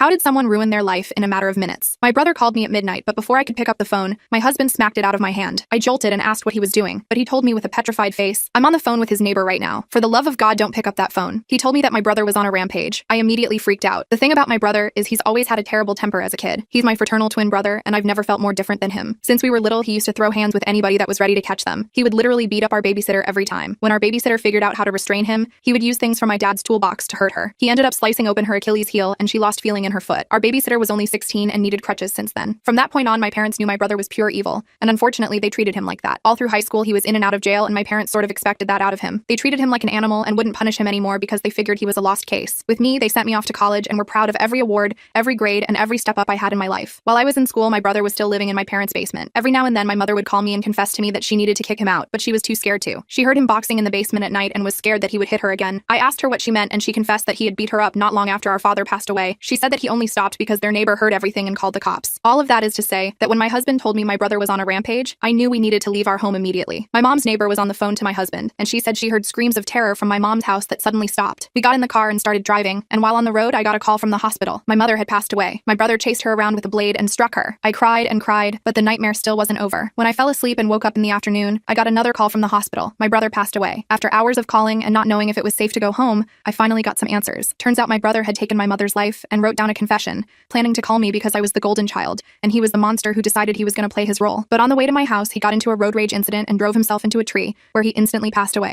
How did someone ruin their life in a matter of minutes? My brother called me at midnight, but before I could pick up the phone, my husband smacked it out of my hand. I jolted and asked what he was doing, but he told me with a petrified face, "I'm on the phone with his neighbor right now. For the love of God, don't pick up that phone." He told me that my brother was on a rampage. I immediately freaked out. The thing about my brother is he's always had a terrible temper as a kid. He's my fraternal twin brother, and I've never felt more different than him. Since we were little, he used to throw hands with anybody that was ready to catch them. He would literally beat up our babysitter every time. When our babysitter figured out how to restrain him, he would use things from my dad's toolbox to hurt her. He ended up slicing open her Achilles heel, and she lost feeling in her foot. Our babysitter was only 16 and needed crutches since then. From that point on, my parents knew my brother was pure evil, and unfortunately, they treated him like that. All through high school, he was in and out of jail, and my parents sort of expected that out of him. They treated him like an animal and wouldn't punish him anymore because they figured he was a lost case. With me, they sent me off to college and were proud of every award, every grade, and every step up I had in my life. While I was in school, my brother was still living in my parents' basement. Every now and then, my mother would call me and confess to me that she needed to kick him out, but she was too scared to. She heard him boxing in the basement at night and was scared that he would hit her again. I asked her what she meant, and she confessed that he had beat her up not long after our father passed away. She said that he only stopped because their neighbor heard everything and called the cops. All of that is to say that when my husband told me my brother was on a rampage, I knew we needed to leave our home immediately. My mom's neighbor was on the phone to my husband, and she said she heard screams of terror from my mom's house that suddenly stopped. We got in the car and started driving, and while on the road, I got a call from the hospital. My mother had passed away. My brother chased her around with a blade and struck her. I cried and cried, but the nightmare still wasn't over. When I fell asleep and woke up in the afternoon, I got another call from the hospital. My brother passed away. After hours of calling and not knowing if it was safe to go home, I finally got some answers. Turns out my brother had taken my mother's life and wrote down a confession, planning to call me because I was the golden child, and he was the monster who decided he was going to play his role. But on the way to my house, he got into a road rage incident and drove himself into a tree, where he instantly passed away.